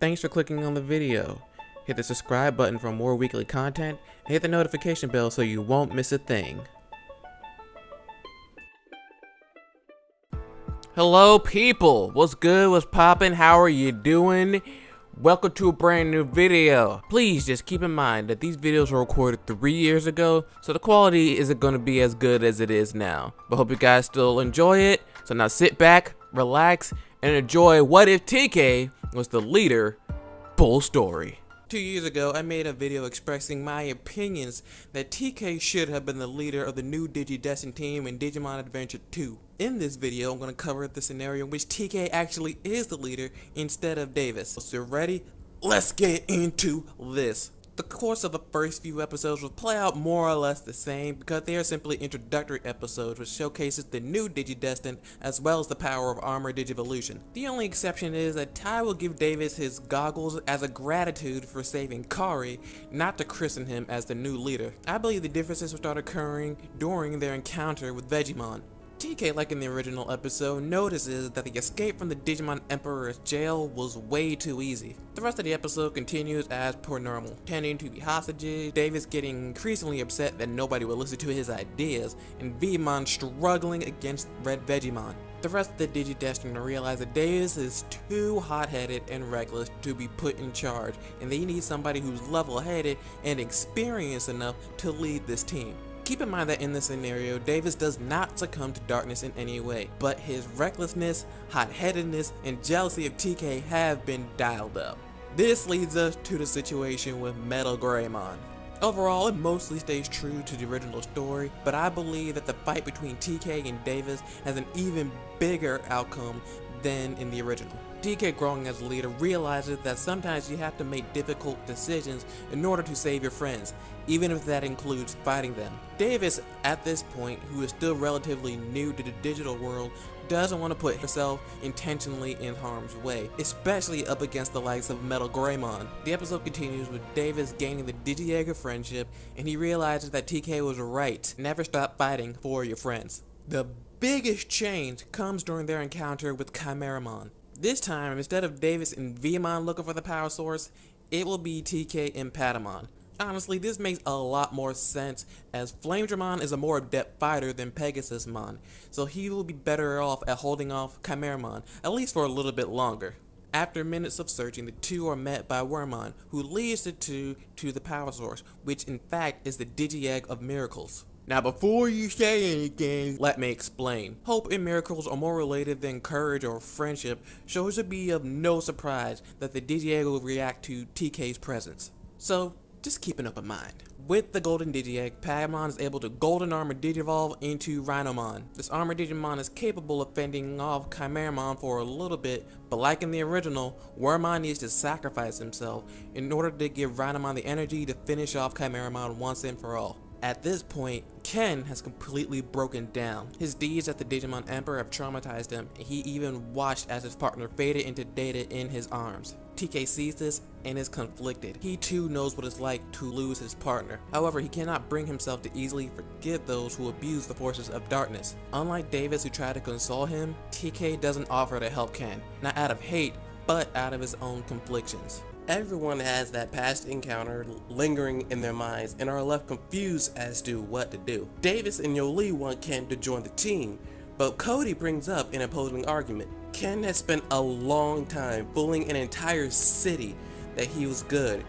thanks for clicking on the video. Hit the subscribe button for more weekly content, and hit the notification bell so you won't miss a thing. Hello people, what's good, what's poppin', how are you doing? Welcome to a brand new video. Please just keep in mind that these videos were recorded 3 years ago, so the quality isn't going to be as good as it is now. But hope you guys still enjoy it, so now sit back, relax, and enjoy What If TK Was the Leader full story. 2 years ago, I made a video expressing my opinions that TK should have been the leader of the new Digidestined team in Digimon Adventure 2. In this video, I'm going to cover the scenario in which TK actually is the leader instead of Davis. So ready? Let's get into this. The course of the first few episodes will play out more or less the same because they are simply introductory episodes which showcases the new Digidestined as well as the power of Armor Digivolution. The only exception is that Tai will give Davis his goggles as a gratitude for saving Kari, not to christen him as the new leader. I believe the differences will start occurring during their encounter with Vegemon. TK, like in the original episode, notices that the escape from the Digimon Emperor's jail was way too easy. The rest of the episode continues as per normal, tending to the hostages, Davis getting increasingly upset that nobody will listen to his ideas, and Vegemon struggling against Red Vegemon. The rest of the Digidestined realize that Davis is too hot-headed and reckless to be put in charge, and they need somebody who's level-headed and experienced enough to lead this team. Keep in mind that in this scenario, Davis does not succumb to darkness in any way, but his recklessness, hot-headedness, and jealousy of TK have been dialed up. This leads us to the situation with Metal Greymon. Overall, it mostly stays true to the original story, but I believe that the fight between TK and Davis has an even bigger outcome than in the original. TK, growing as a leader, realizes that sometimes you have to make difficult decisions in order to save your friends, even if that includes fighting them. Davis, at this point, who is still relatively new to the digital world, doesn't want to put himself intentionally in harm's way, especially up against the likes of Metal Greymon. The episode continues with Davis gaining the Digijaeger friendship, and he realizes that TK was right. Never stop fighting for your friends. The biggest change comes during their encounter with Chimeramon. This time, instead of Davis and Vegemon looking for the power source, it will be TK and Patamon. Honestly, this makes a lot more sense as Flamedramon is a more adept fighter than Pegasusmon, so he will be better off at holding off Chimeramon, at least for a little bit longer. After minutes of searching, the two are met by Wormmon, who leads the two to the power source, which in fact is the Digi-Egg of Miracles. Now before you say anything, let me explain. Hope and miracles are more related than courage or friendship, so it should be of no surprise that the Digi-Egg will react to TK's presence. So, just keep an open mind. With the Golden Digi-Egg, Patamon is able to Golden Armor Digivolve into Rhinomon. This Armor Digimon is capable of fending off Chimeramon for a little bit, but like in the original, Wormmon needs to sacrifice himself in order to give Rhinomon the energy to finish off Chimeramon once and for all. At this point, Ken has completely broken down. His deeds at the Digimon Emperor have traumatized him, and he even watched as his partner faded into data in his arms. TK sees this and is conflicted. He too knows what it's like to lose his partner. However, he cannot bring himself to easily forgive those who abuse the forces of darkness. Unlike Davis, who tried to console him, TK doesn't offer to help Ken, not out of hate, but out of his own conflictions. Everyone has that past encounter lingering in their minds and are left confused as to what to do. Davis and Yoli want Ken to join the team, but Cody brings up an opposing argument. Ken has spent a long time fooling an entire city that he was good,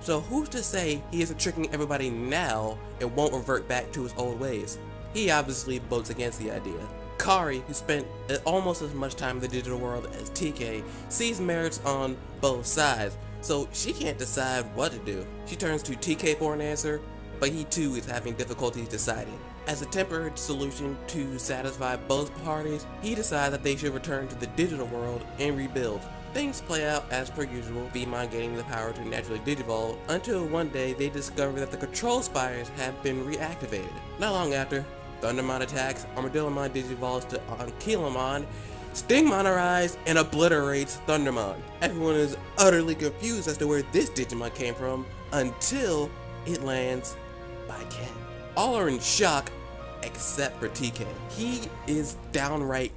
so who's to say he isn't tricking everybody now and won't revert back to his old ways? He obviously votes against the idea. Kari, who spent almost as much time in the digital world as TK, sees merits on both sides, so she can't decide what to do. She turns to TK for an answer, but he too is having difficulties deciding. As a temporary solution to satisfy both parties, he decides that they should return to the digital world and rebuild. Things play out as per usual, Vegemon gaining the power to naturally digivolve, until one day they discover that the control spires have been reactivated. Not long after, Thundermon attacks, Armadillomon digivolves to Ankylamon, Stingmon arrives and obliterates Thundermon. Everyone is utterly confused as to where this Digimon came from until it lands by Ken. All are in shock except for TK. He is downright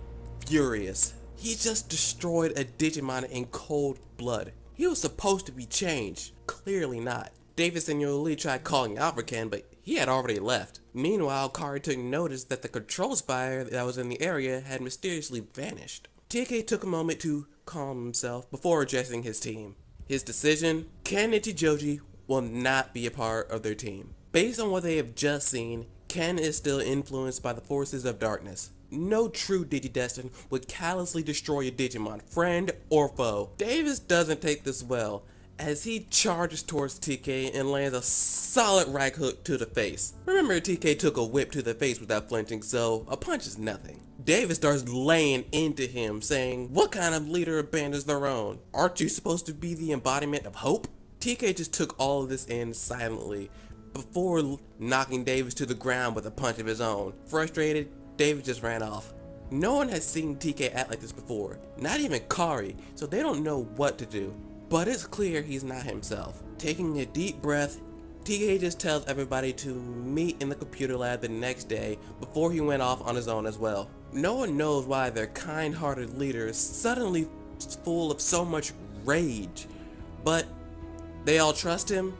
furious. He just destroyed a Digimon in cold blood. He was supposed to be changed. Clearly not. Davis and Yoli tried calling out for Ken, but he had already left. Meanwhile, Kari took notice that the control spire that was in the area had mysteriously vanished. TK took a moment to calm himself before addressing his team. His decision: Ken and Chijoji will not be a part of their team. Based on what they have just seen, Ken is still influenced by the forces of darkness. No true Digidestin would callously destroy a Digimon, friend or foe. Davis doesn't take this well, as he charges towards TK and lands a solid right hook to the face. Remember, TK took a whip to the face without flinching, so a punch is nothing. Davis starts laying into him, saying, "What kind of leader abandons their own? Aren't you supposed to be the embodiment of hope?" TK just took all of this in silently, before knocking Davis to the ground with a punch of his own. Frustrated, Davis just ran off. No one has seen TK act like this before, not even Kari, so they don't know what to do. But it's clear he's not himself. Taking a deep breath, TK just tells everybody to meet in the computer lab the next day before he went off on his own as well. No one knows why their kind-hearted leader is suddenly full of so much rage, but they all trust him,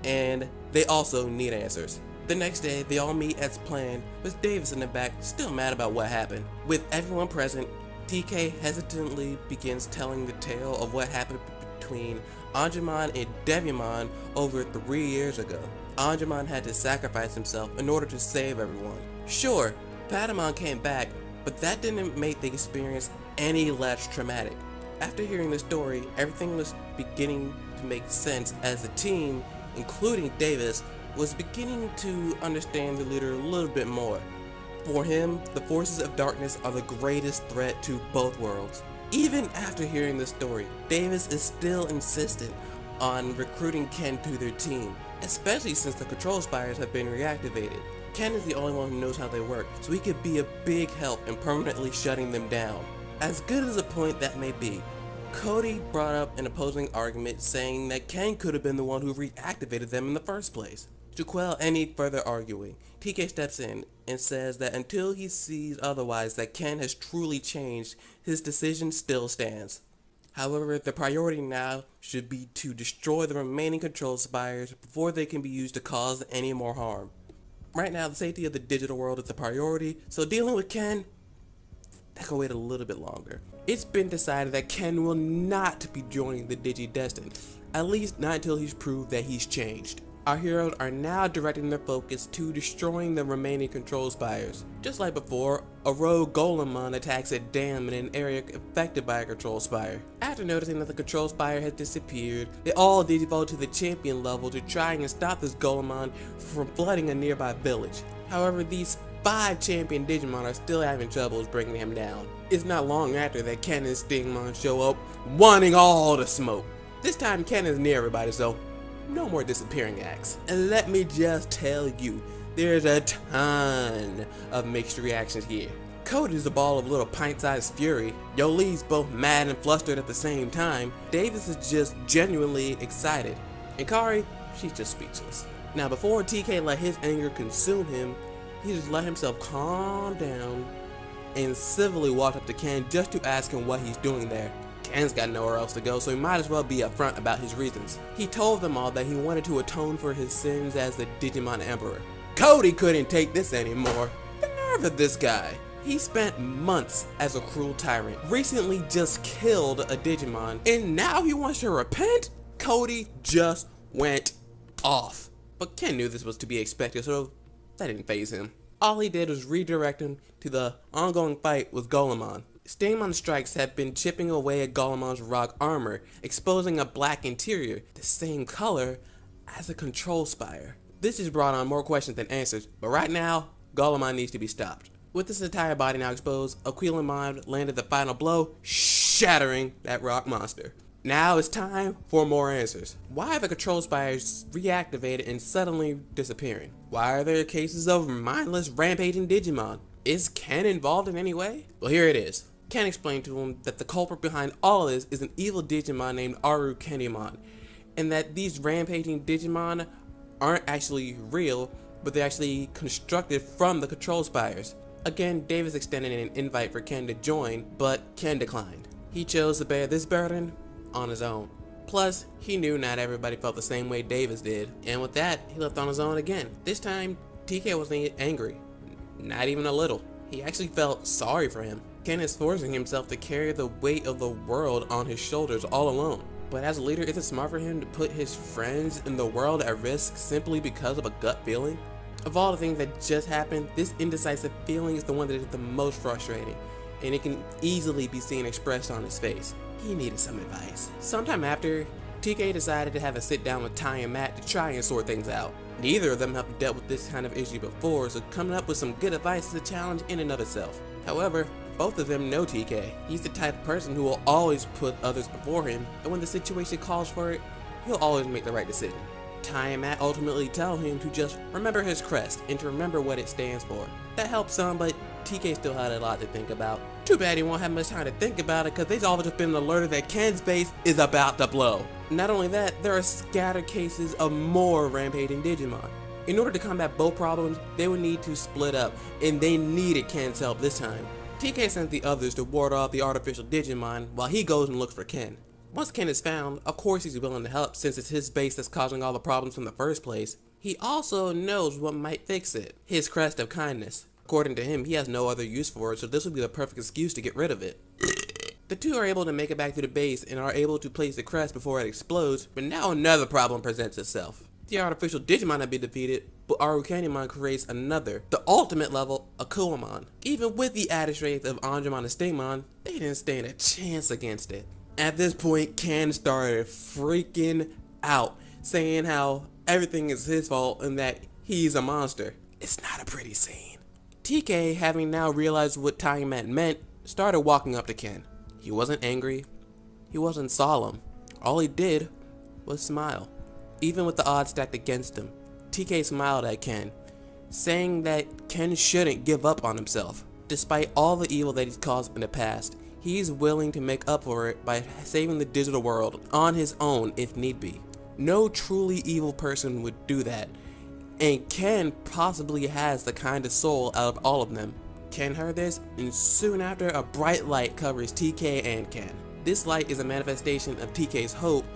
and they also need answers. The next day, they all meet as planned, with Davis in the back, still mad about what happened. With everyone present, TK hesitantly begins telling the tale of what happened between Anjumon and Devimon over 3 years ago. Anjumon had to sacrifice himself in order to save everyone. Sure, Patamon came back, but that didn't make the experience any less traumatic. After hearing the story, everything was beginning to make sense as the team, including Davis, was beginning to understand the leader a little bit more. For him, the forces of darkness are the greatest threat to both worlds. Even after hearing the story, Davis is still insistent on recruiting Ken to their team, especially since the control spires have been reactivated. Ken is the only one who knows how they work, so he could be a big help in permanently shutting them down. As good as a point that may be, Cody brought up an opposing argument saying that Ken could have been the one who reactivated them in the first place. To quell any further arguing, TK steps in and says that until he sees otherwise that Ken has truly changed, his decision still stands. However, the priority now should be to destroy the remaining control spires before they can be used to cause any more harm. Right now, the safety of the digital world is the priority, so dealing with Ken, that can wait a little bit longer. It's been decided that Ken will not be joining the Digidestin, at least not until he's proved that he's changed. Our heroes are now directing their focus to destroying the remaining control spires. Just like before, a rogue Golemon attacks a dam in an area affected by a control spire. After noticing that the control spire has disappeared, they all digivolve to the champion level to try and stop this Golemon from flooding a nearby village. However, these 5 champion Digimon are still having troubles bringing him down. It's not long after that Ken and Stingmon show up, wanting all the smoke. This time Ken is near everybody, so no more disappearing acts. And let me just tell you, there's a ton of mixed reactions here. Cody's a ball of little pint-sized fury. Yoli's both mad and flustered at the same time. Davis is just genuinely excited. And Kari, she's just speechless. Now before TK let his anger consume him, he just let himself calm down and civilly walked up to Ken just to ask him what he's doing there. Ken's got nowhere else to go, so he might as well be upfront about his reasons. He told them all that he wanted to atone for his sins as the Digimon Emperor. Cody couldn't take this anymore. The nerve of this guy. He spent months as a cruel tyrant, recently just killed a Digimon, and now he wants to repent? Cody just went off. But Ken knew this was to be expected, so that didn't faze him. All he did was redirect him to the ongoing fight with Golemon. Stingmon strikes have been chipping away at Golemon's rock armor, exposing a black interior, the same color as a control spire. This has brought on more questions than answers, but right now, Golemon needs to be stopped. With his entire body now exposed, Aquilamon landed the final blow, shattering that rock monster. Now it's time for more answers. Why are the control spires reactivated and suddenly disappearing? Why are there cases of mindless rampaging Digimon? Is Ken involved in any way? Well, here it is. Ken explained to him that the culprit behind all this is an evil Digimon named Aru Kenimon, and that these rampaging Digimon aren't actually real, but they're actually constructed from the control spires. Again, Davis extended an invite for Ken to join, but Ken declined. He chose to bear this burden on his own. Plus, he knew not everybody felt the same way Davis did, and with that, he left on his own again. This time, TK wasn't angry, not even a little. He actually felt sorry for him. Ken is forcing himself to carry the weight of the world on his shoulders all alone. But as a leader, is it smart for him to put his friends in the world at risk simply because of a gut feeling? Of all the things that just happened, this indecisive feeling is the one that is the most frustrating, and it can easily be seen expressed on his face. He needed some advice. Sometime after, TK decided to have a sit down with Ty and Matt to try and sort things out. Neither of them have dealt with this kind of issue before, so coming up with some good advice is a challenge in and of itself. However, both of them know TK. He's the type of person who will always put others before him, and when the situation calls for it, he'll always make the right decision. Ty and Matt ultimately tell him to just remember his crest and to remember what it stands for. That helps some, but TK still had a lot to think about. Too bad he won't have much time to think about it, because they've all just been alerted that Ken's base is about to blow. Not only that, there are scattered cases of more rampaging Digimon. In order to combat both problems, they would need to split up, and they needed Ken's help this time. TK sent the others to ward off the artificial Digimon while he goes and looks for Ken. Once Ken is found, of course he's willing to help since it's his base that's causing all the problems in the first place. He also knows what might fix it, his crest of kindness. According to him, he has no other use for it, so this would be the perfect excuse to get rid of it. The two are able to make it back to the base and are able to place the crest before it explodes, but now another problem presents itself. The artificial Digimon have been defeated, but Arukenimon creates another, the ultimate level, Akuamon. Even with the added strength of Angemon and Stingmon, they didn't stand a chance against it. At this point, Ken started freaking out, saying how everything is his fault and that he's a monster. It's not a pretty scene. TK, having now realized what Ty and Matt meant, started walking up to Ken. He wasn't angry, he wasn't solemn. All he did was smile. Even with the odds stacked against him, TK smiled at Ken, saying that Ken shouldn't give up on himself. Despite all the evil that he's caused in the past, he's willing to make up for it by saving the digital world on his own if need be. No truly evil person would do that, and Ken possibly has the kindest soul out of all of them. Ken heard this, and soon after, a bright light covers TK and Ken. This light is a manifestation of TK's hope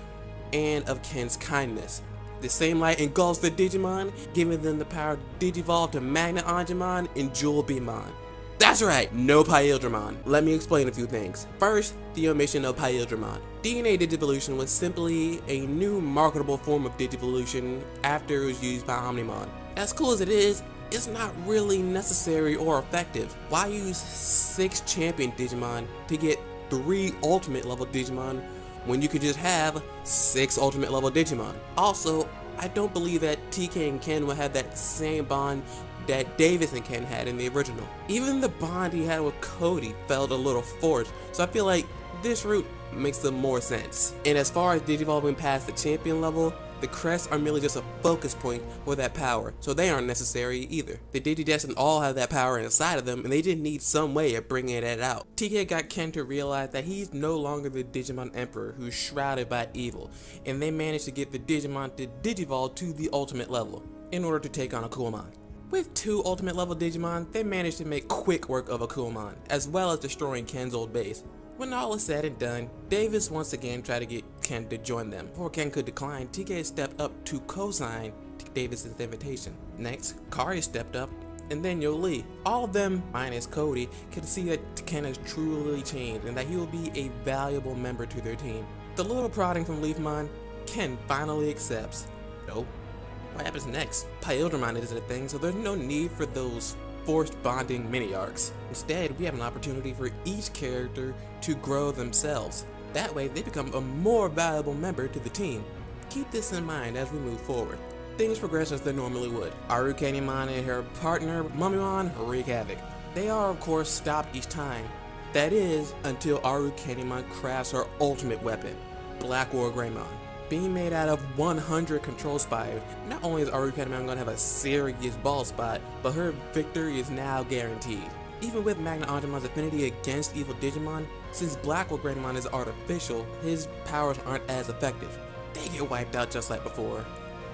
and of Ken's kindness. The same light engulfs the Digimon, giving them the power to digivolve to Magna Angemon and Jewel Beamon. That's right, no Paildramon. Let me explain a few things. First, the omission of Paildramon. DNA Digivolution was simply a new marketable form of Digivolution after it was used by Omnimon. As cool as it is, it's not really necessary or effective. Why use 6 champion Digimon to get 3 ultimate level Digimon when you could just have 6 ultimate level Digimon? Also, I don't believe that TK and Ken will have that same bond that Davis and Ken had in the original. Even the bond he had with Cody felt a little forced, so I feel like this route makes some more sense. And as far as digivolving past the champion level, the crests are merely just a focus point for that power, so they aren't necessary either. The Digidestined all have that power inside of them, and they didn't need some way of bringing it out. TK got Ken to realize that he's no longer the Digimon Emperor who's shrouded by evil, and they managed to get the Digimon to digivolve to the ultimate level in order to take on Akuamon. With 2 ultimate level Digimon, they managed to make quick work of Akuamon, as well as destroying Ken's old base. When all is said and done, Davis once again tried to get Ken to join them. Before Ken could decline, TK stepped up to co-sign Davis' invitation. Next, Kari stepped up, and then Yoli. All of them, minus Cody, could see that Ken has truly changed and that he will be a valuable member to their team. The little prodding from Leafmon, Ken finally accepts. Nope. What happens next? Paildramon isn't a thing, so there's no need for those forced bonding mini-arcs. Instead, we have an opportunity for each character to grow themselves. That way, they become a more valuable member to the team. Keep this in mind as we move forward. Things progress as they normally would. Arukenimon and her partner, Mummimon, wreak havoc. They are, of course, stopped each time. That is, until Arukenimon crafts her ultimate weapon, Black War Greymon. Being made out of 100 control spires, not only is Arukenimon gonna have a serious ball spot, but her victory is now guaranteed. Even with Magna Angemon's affinity against evil Digimon, since Black War Greymon is artificial, his powers aren't as effective. They get wiped out just like before,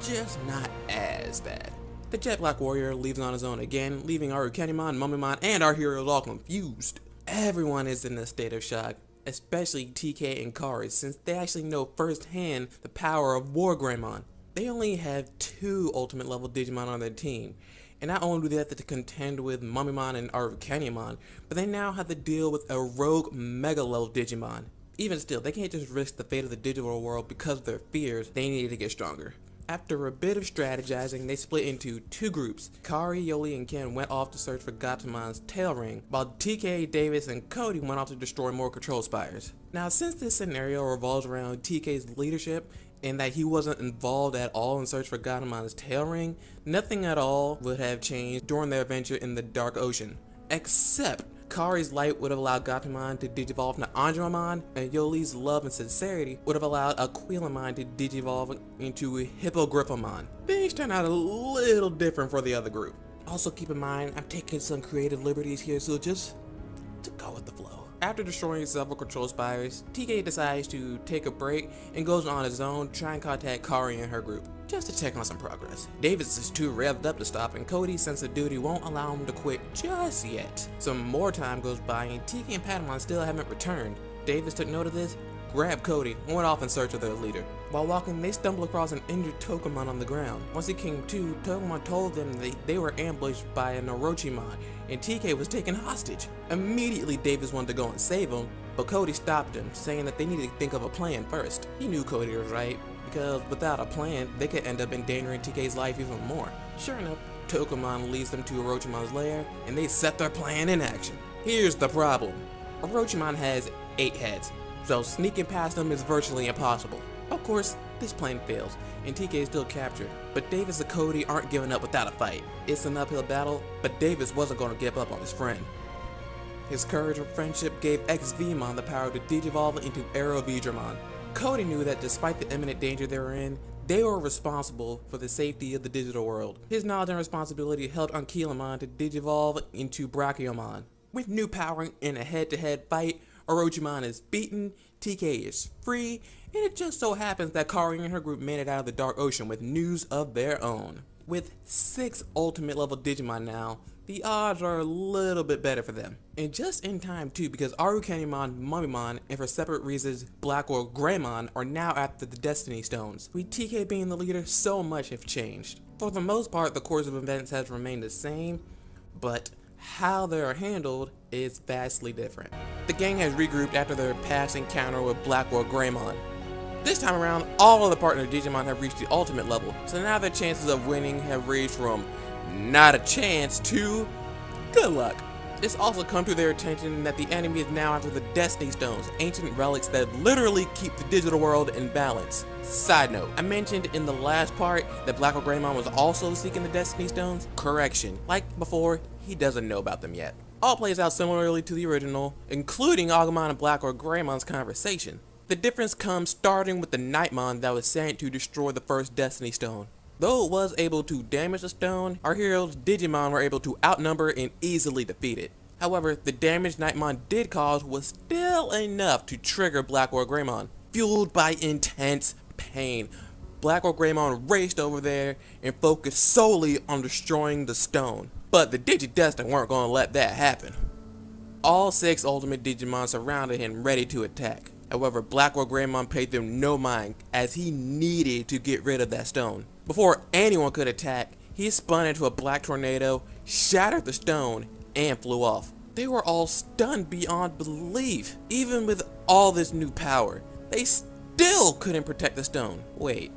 just not as bad. The Jet Black Warrior leaves on his own again, leaving Arukenimon, Mummimon, and our heroes all confused. Everyone is in a state of shock. especially TK and Kari, since they actually know firsthand the power of War Greymon. They only have 2 ultimate level Digimon on their team, and not only do they have to contend with Mummymon and Arcanimon, but they now have to deal with a rogue mega level Digimon. Even still, they can't just risk the fate of the digital world because of their fears. They needed to get stronger. After a bit of strategizing, they split into 2 groups. Kari, Yoli, and Ken went off to search for Gatamon's tail ring, while TK, Davis, and Cody went off to destroy more control spires. Now, since this scenario revolves around TK's leadership, and that he wasn't involved at all in search for Gatamon's tail ring, nothing at all would have changed during their adventure in the Dark Ocean. Except Kari's light would have allowed Gatomon to digivolve into Andromon, and Yoli's love and sincerity would have allowed Aquilamon to digivolve into Hippogriffomon. Things turned out a little different for the other group. Also keep in mind, I'm taking some creative liberties here, so just to go with the flow. After destroying several control spires, TK decides to take a break and goes on his own to try and contact Kari and her group, just to check on some progress. Davis is too revved up to stop, and Cody's sense of duty won't allow him to quit just yet. Some more time goes by and TK and Patamon still haven't returned. Davis took note of this, grabbed Cody, and went off in search of their leader. While walking, they stumbled across an injured Togemon on the ground. Once he came to, Togemon told them they were ambushed by an Orochimon, and TK was taken hostage. Immediately, Davis wanted to go and save him, but Cody stopped him, saying that they needed to think of a plan first. He knew Cody was right, because without a plan, they could end up endangering TK's life even more. Sure enough, Togemon leads them to Orochimon's lair, and they set their plan in action. Here's the problem. Orochimon has 8 heads, so sneaking past them is virtually impossible. Of course, this plan fails, and TK is still captured, but Davis and Cody aren't giving up without a fight. It's an uphill battle, but Davis wasn't going to give up on his friend. His courage and friendship gave XVmon the power to digivolve into Aerovedramon. Cody knew that despite the imminent danger they were in, they were responsible for the safety of the digital world. His knowledge and responsibility helped Ankylamon to digivolve into Brachiomon. With new power in a head-to-head fight, Orochimon is beaten, TK is free, and it just so happens that Kari and her group made it out of the Dark Ocean with news of their own. With 6 ultimate level Digimon now, the odds are a little bit better for them. And just in time too, because Arukenimon, Mummymon, and for separate reasons Black or Greymon are now after the Destiny Stones. With TK being the leader, so much have changed. For the most part, the course of events has remained the same, but how they are handled is vastly different. The gang has regrouped after their past encounter with Black or Greymon. This time around, all of the partner Digimon have reached the ultimate level, so now their chances of winning have raised from not a chance to good luck. It's also come to their attention that the enemy is now after the Destiny Stones, ancient relics that literally keep the digital world in balance. Side note, I mentioned in the last part that Black or Greymon was also seeking the Destiny Stones. Correction, like before, he doesn't know about them yet. All plays out similarly to the original, including Agumon and Black or Greymon's conversation. The difference comes starting with the Nightmon that was sent to destroy the first Destiny Stone. Though it was able to damage the stone, our heroes Digimon were able to outnumber and easily defeat it. However, the damage Nightmon did cause was still enough to trigger Black or Greymon. Fueled by intense pain, Black or Greymon raced over there and focused solely on destroying the stone. But the Digidestined weren't going to let that happen. All 6 ultimate Digimon surrounded him ready to attack. However, Black or Greymon paid them no mind, as he needed to get rid of that stone. Before anyone could attack, he spun into a black tornado, shattered the stone, and flew off. They were all stunned beyond belief. Even with all this new power, they still couldn't protect the stone. Wait,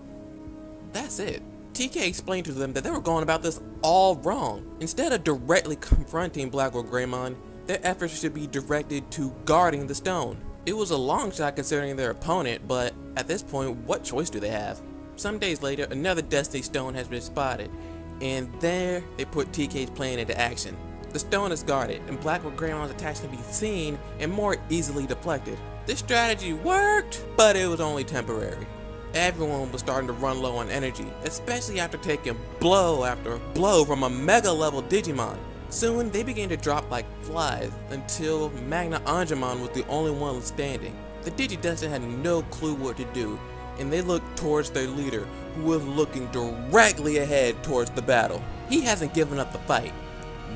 that's it. TK explained to them that they were going about this all wrong. Instead of directly confronting Black or Greymon, their efforts should be directed to guarding the stone. It was a long shot considering their opponent, but at this point, what choice do they have? Some days later, another Destiny Stone has been spotted, and there they put TK's plan into action. The stone is guarded, and Black or Greymon's attacks can be seen and more easily deflected. This strategy worked, but it was only temporary. Everyone was starting to run low on energy, especially after taking blow after blow from a mega level Digimon. Soon, they began to drop like flies until Magna Angemon was the only one standing. The Digidestined had no clue what to do, and they looked towards their leader, who was looking directly ahead towards the battle. He hasn't given up the fight.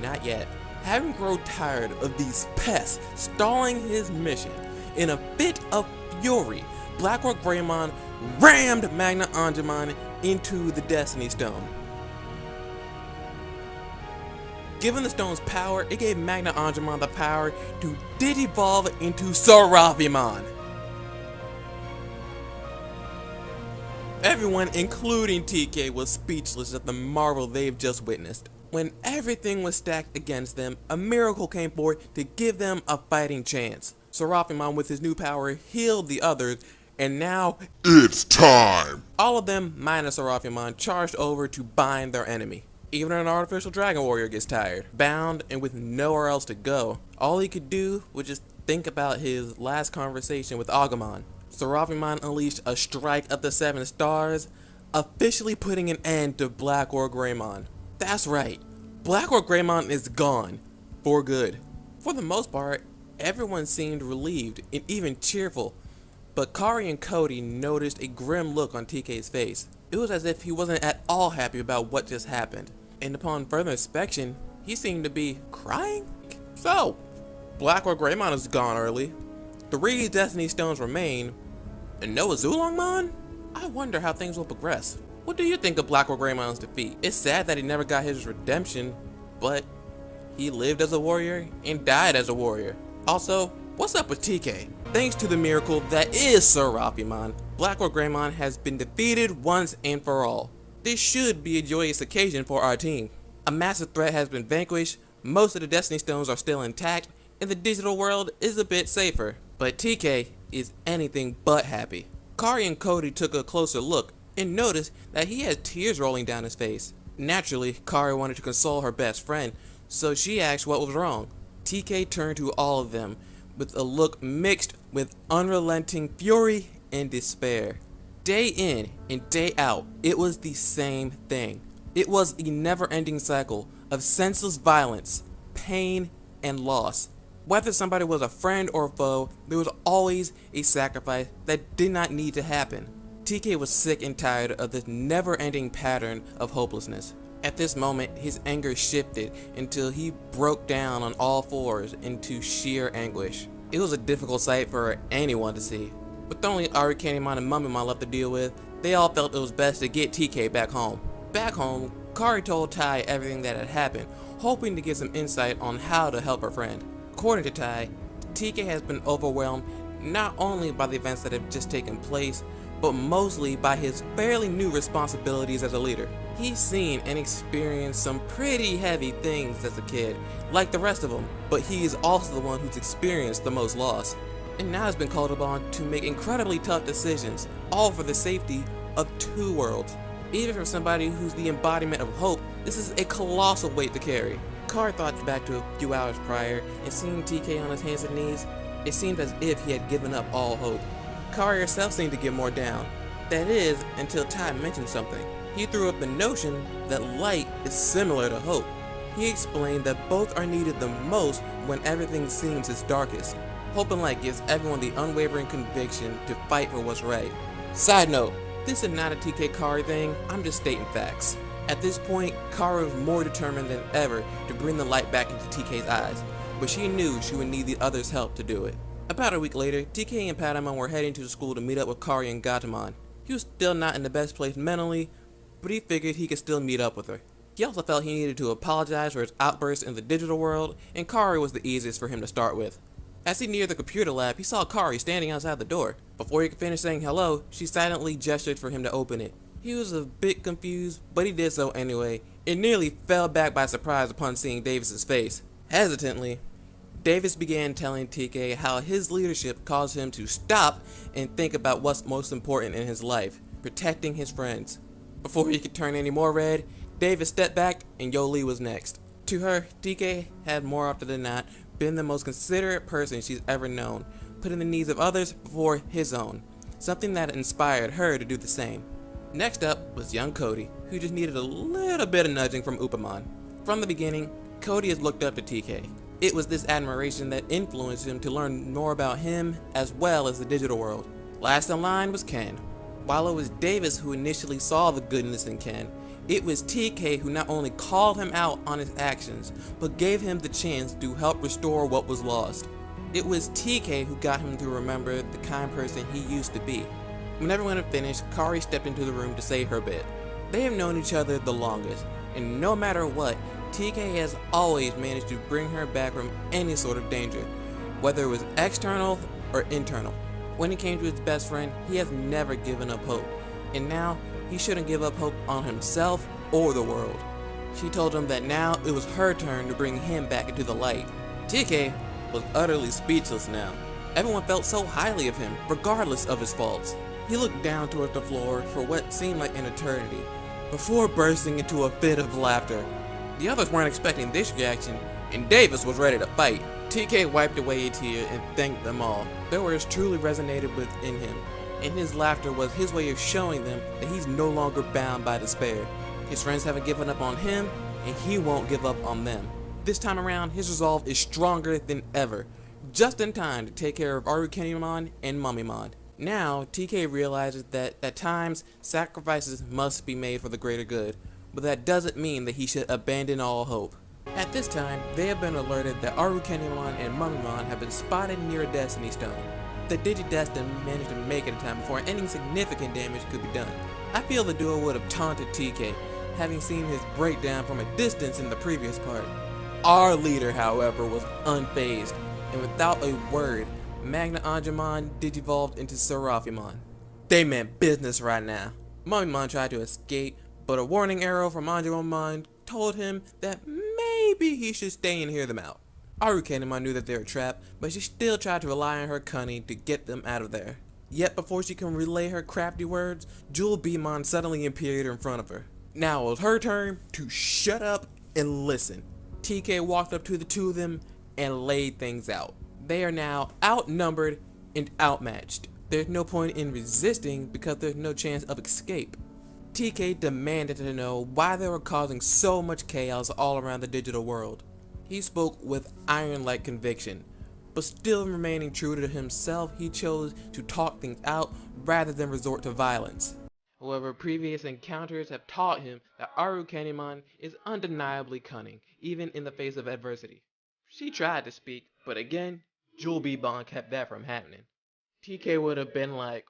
Not yet. Having grown tired of these pests stalling his mission, In a fit of fury, Blackrock Greymon rammed Magna Angemon into the Destiny Stone. Given the stone's power, it gave Magna Angemon the power to Digivolve into Seraphimon. Everyone, including TK, was speechless at the marvel they've just witnessed. When everything was stacked against them, a miracle came forth to give them a fighting chance. Seraphimon, with his new power, healed the others, and now It's time! all of them, minus Seraphimon, charged over to bind their enemy. Even an artificial dragon warrior gets tired, bound, and with nowhere else to go. All he could do was just think about his last conversation with Agumon. Seraphimon unleashed a strike of the 7 stars, officially putting an end to Blackrock Greymon. That's right, Blackrock Greymon is gone, for good. For the most part, everyone seemed relieved and even cheerful, but Kari and Cody noticed a grim look on TK's face. It was as if he wasn't at all happy about what just happened, and upon further inspection, he seemed to be crying. So, Blackrock Greymon is gone early. 3 Destiny Stones remain, and no Azulongmon? I wonder how things will progress. What do you think of Blackrock Greymon's defeat? It's sad that he never got his redemption, but he lived as a warrior and died as a warrior. Also, what's up with TK? Thanks to the miracle that is Seraphimon, Blackrock Greymon has been defeated once and for all. This should be a joyous occasion for our team. A massive threat has been vanquished, most of the Destiny Stones are still intact, and the digital world is a bit safer. But TK is anything but happy. Kari and Cody took a closer look and noticed that he had tears rolling down his face. Naturally, Kari wanted to console her best friend, so she asked what was wrong. TK turned to all of them with a look mixed with unrelenting fury and despair. Day in and day out, it was the same thing. It was a never-ending cycle of senseless violence, pain, and loss. Whether somebody was a friend or a foe, there was always a sacrifice that did not need to happen. TK was sick and tired of this never-ending pattern of hopelessness. At this moment, his anger shifted until he broke down on all fours into sheer anguish. It was a difficult sight for anyone to see. With only Arcanimon and Mummymon left to deal with, they all felt it was best to get TK back home. Back home, Kari told Tai everything that had happened, hoping to get some insight on how to help her friend. According to Tai, TK has been overwhelmed not only by the events that have just taken place, but mostly by his fairly new responsibilities as a leader. He's seen and experienced some pretty heavy things as a kid, like the rest of them, but he is also the one who's experienced the most loss. And now has been called upon to make incredibly tough decisions, all for the safety of 2 worlds. Even for somebody who's the embodiment of hope, this is a colossal weight to carry. Kari thought back to a few hours prior, and seeing TK on his hands and knees, it seemed as if he had given up all hope. Kari herself seemed to get more down. That is, until Tai mentioned something. He threw up the notion that light is similar to hope. He explained that both are needed the most when everything seems its darkest. Hope and light gives everyone the unwavering conviction to fight for what's right. Side note, this is not a TK Kari thing, I'm just stating facts. At this point, Kari was more determined than ever to bring the light back into TK's eyes, but she knew she would need the others' help to do it. About a week later, TK and Patamon were heading to the school to meet up with Kari and Gatomon. He was still not in the best place mentally, but he figured he could still meet up with her. He also felt he needed to apologize for his outburst in the digital world, and Kari was the easiest for him to start with. As he neared the computer lab, he saw Kari standing outside the door. Before he could finish saying hello, she silently gestured for him to open it. He was a bit confused, but he did so anyway, and nearly fell back by surprise upon seeing Davis's face. Hesitantly, Davis began telling TK how his leadership caused him to stop and think about what's most important in his life, protecting his friends. Before he could turn any more red, Davis stepped back and Yoli was next. To her, TK had more often than not been the most considerate person she's ever known, putting the needs of others before his own, something that inspired her to do the same. Next up was young Cody, who just needed a little bit of nudging from Upamon. From the beginning, Cody has looked up to TK. It was this admiration that influenced him to learn more about him as well as the digital world. Last in line was Ken. While it was Davis who initially saw the goodness in Ken, it was TK who not only called him out on his actions, but gave him the chance to help restore what was lost. It was TK who got him to remember the kind person he used to be. When everyone had finished, Kari stepped into the room to say her bit. They have known each other the longest, and no matter what, TK has always managed to bring her back from any sort of danger, whether it was external or internal. When it came to his best friend, he has never given up hope, and now he shouldn't give up hope on himself or the world. She told him that now it was her turn to bring him back into the light. TK was utterly speechless now. Everyone felt so highly of him, regardless of his faults. He looked down towards the floor for what seemed like an eternity, before bursting into a fit of laughter. The others weren't expecting this reaction, and Davis was ready to fight. TK wiped away a tear and thanked them all. Their words truly resonated within him, and his laughter was his way of showing them that he's no longer bound by despair. His friends haven't given up on him, and he won't give up on them. This time around, his resolve is stronger than ever, just in time to take care of Arukenimon and Mummymon. Now, TK realizes that at times, sacrifices must be made for the greater good, but that doesn't mean that he should abandon all hope. At this time, they have been alerted that Arukenimon and Mummymon have been spotted near a Destiny Stone. The Digidestin managed to make it in time before any significant damage could be done. I feel the duo would have taunted TK, having seen his breakdown from a distance in the previous part. Our leader, however, was unfazed, and without a word, Magna Angemon digivolved into Seraphimon. They meant business right now. Mummymon tried to escape, but a warning arrow from Angemon told him that maybe he should stay and hear them out. Arukenimon knew that they were trapped, but she still tried to rely on her cunning to get them out of there. Yet before she can relay her crafty words, Jewel Beamon suddenly appeared in front of her. Now it was her turn to shut up and listen. TK walked up to the two of them and laid things out. They are now outnumbered and outmatched. There's no point in resisting because there's no chance of escape. TK demanded to know why they were causing so much chaos all around the digital world. He spoke with iron-like conviction, but still remaining true to himself, he chose to talk things out rather than resort to violence. However, previous encounters have taught him that Arukenimon is undeniably cunning, even in the face of adversity. She tried to speak, but again, Jewel Beamon kept that from happening. TK would have been like,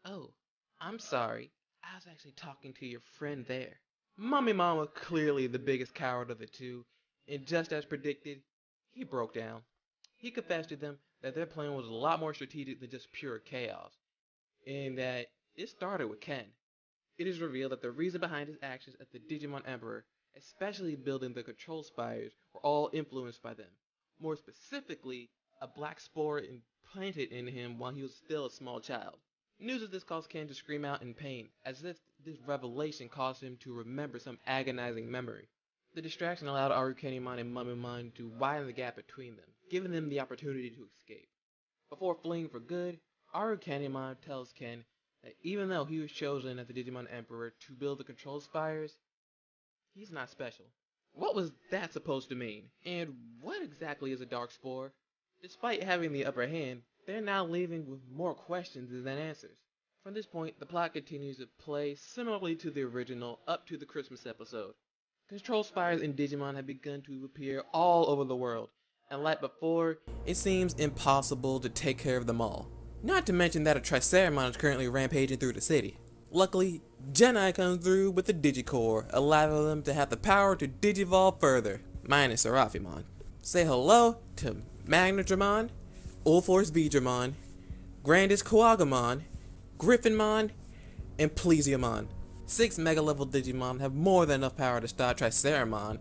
"Oh, I'm sorry, I was actually talking to your friend there." Mummymon was clearly the biggest coward of the two, and just as predicted, he broke down. He confessed to them that their plan was a lot more strategic than just pure chaos, and that it started with Ken. It is revealed that the reason behind his actions as the Digimon Emperor, especially building the control spires, were all influenced by them. More specifically, a black spore implanted in him while he was still a small child. News of this caused Ken to scream out in pain, as if this revelation caused him to remember some agonizing memory. The distraction allowed Arukenimon and Mummymon to widen the gap between them, giving them the opportunity to escape. Before fleeing for good, Arukenimon tells Ken that even though he was chosen as the Digimon Emperor to build the control spires, he's not special. What was that supposed to mean? And what exactly is a dark spore? Despite having the upper hand, they're now leaving with more questions than answers. From this point, the plot continues to play similarly to the original up to the Christmas episode. Control spires in Digimon have begun to appear all over the world, and like before, it seems impossible to take care of them all. Not to mention that a Triceramon is currently rampaging through the city. Luckily, Jedi comes through with the Digicore, allowing them to have the power to digivolve further, minus Seraphimon. Say hello to Magnadramon, Ulforce Vidramon, Grandis Coagamon, Griffinmon, and Plesiomon. 6 mega-level Digimon have more than enough power to stop Triceramon,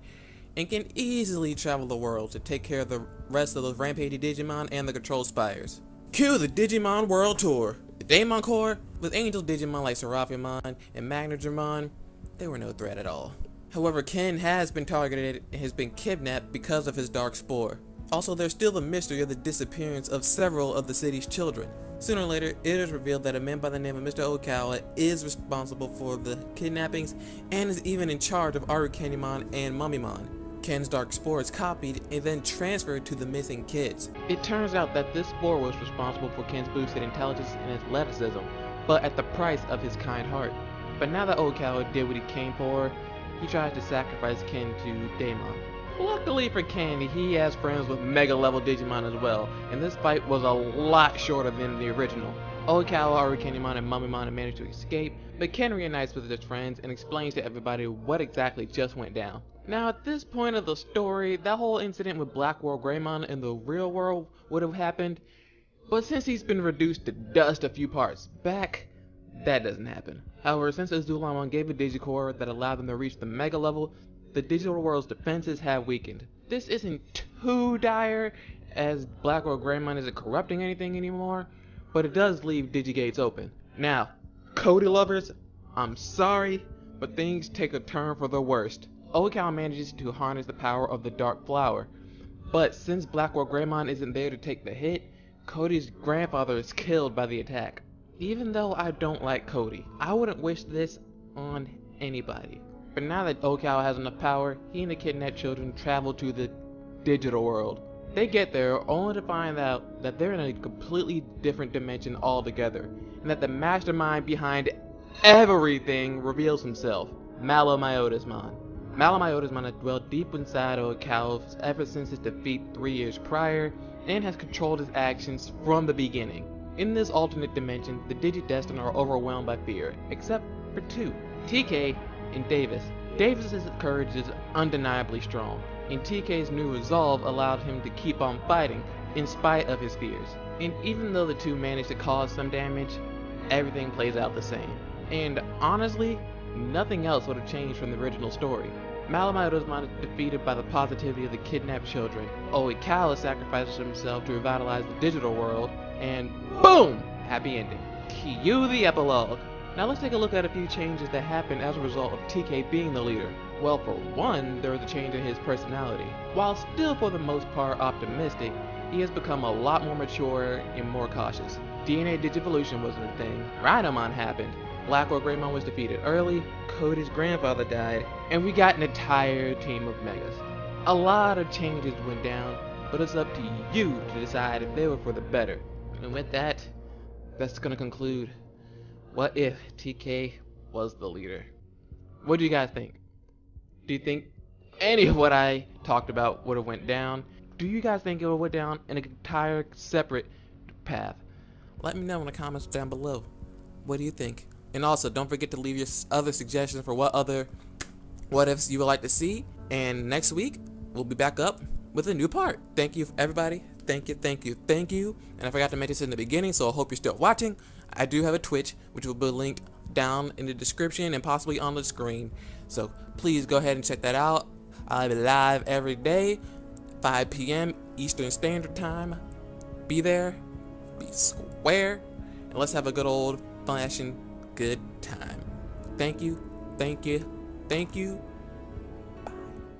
and can easily travel the world to take care of the rest of those rampaging Digimon and the control spires. Cue the Digimon World Tour! The Daemon Corps, with Angel Digimon like Seraphimon and Magnadramon, they were no threat at all. However, Ken has been targeted and has been kidnapped because of his dark spore. Also, there's still the mystery of the disappearance of several of the city's children. Sooner or later, it is revealed that a man by the name of Mr. Okawa is responsible for the kidnappings and is even in charge of Arukenimon and Mummymon. Ken's dark spore is copied and then transferred to the missing kids. It turns out that this spore was responsible for Ken's boosted intelligence and athleticism, but at the price of his kind heart. But now that Okawa did what he came for, he tries to sacrifice Ken to Daemon. Luckily for Candy, he has friends with Mega level Digimon as well, and this fight was a lot shorter than the original. Oikawa, Arukendimon, and Mummymon managed to escape, but Ken reunites with his friends and explains to everybody what exactly just went down. Now at this point of the story, that whole incident with Black World Greymon in the real world would have happened, but since he's been reduced to dust a few parts back, that doesn't happen. However, since Azulamon gave a Digicore that allowed them to reach the Mega level, the digital world's defenses have weakened. This isn't too dire, as Black World Greymon isn't corrupting anything anymore, but it does leave Digigates open. Now, Cody lovers, I'm sorry, but things take a turn for the worst. Oikawa manages to harness the power of the Dark Flower, but since Black World Greymon isn't there to take the hit, Cody's grandfather is killed by the attack. Even though I don't like Cody, I wouldn't wish this on anybody. But now that Oikawa has enough power, he and the kidnapped children travel to the digital world. They get there only to find out that they're in a completely different dimension altogether, and that the mastermind behind everything reveals himself, Malomyotismon. Malomyotismon has dwelled deep inside Oikawa ever since his defeat 3 years prior, and has controlled his actions from the beginning. In this alternate dimension, the Digidestined are overwhelmed by fear, except for two, TK and Davis. Davis's courage is undeniably strong, and TK's new resolve allowed him to keep on fighting in spite of his fears. And even though the two manage to cause some damage, everything plays out the same. And honestly, nothing else would have changed from the original story. Malomyotismon is defeated by the positivity of the kidnapped children. Oikawa sacrifices himself to revitalize the digital world, and boom! Happy ending. Cue the epilogue. Now let's take a look at a few changes that happened as a result of TK being the leader. Well, for one, there was a change in his personality. While still for the most part optimistic, he has become a lot more mature and more cautious. DNA Digivolution wasn't a thing. Rhinomon happened. Black World Greymon was defeated early, Cody's grandfather died, and we got an entire team of Megas. A lot of changes went down, but it's up to you to decide if they were for the better. And with that, that's gonna conclude What If TK Was the Leader. What do you guys think? Do you think any of what I talked about would have went down? Do you guys think it would have went down in an entire separate path? Let me know in the comments down below. What do you think? And also, don't forget to leave your other suggestions for what other what ifs you would like to see. And next week, we'll be back up with a new part. Thank you, everybody. Thank you, thank you, thank you. And I forgot to mention this in the beginning, so I hope you're still watching. I do have a Twitch, which will be linked down in the description and possibly on the screen. So please go ahead and check that out. I'll be live every day, 5 p.m. Eastern Standard Time. Be there, be square, and let's have a good old fashioned good time. Thank you, thank you, thank you.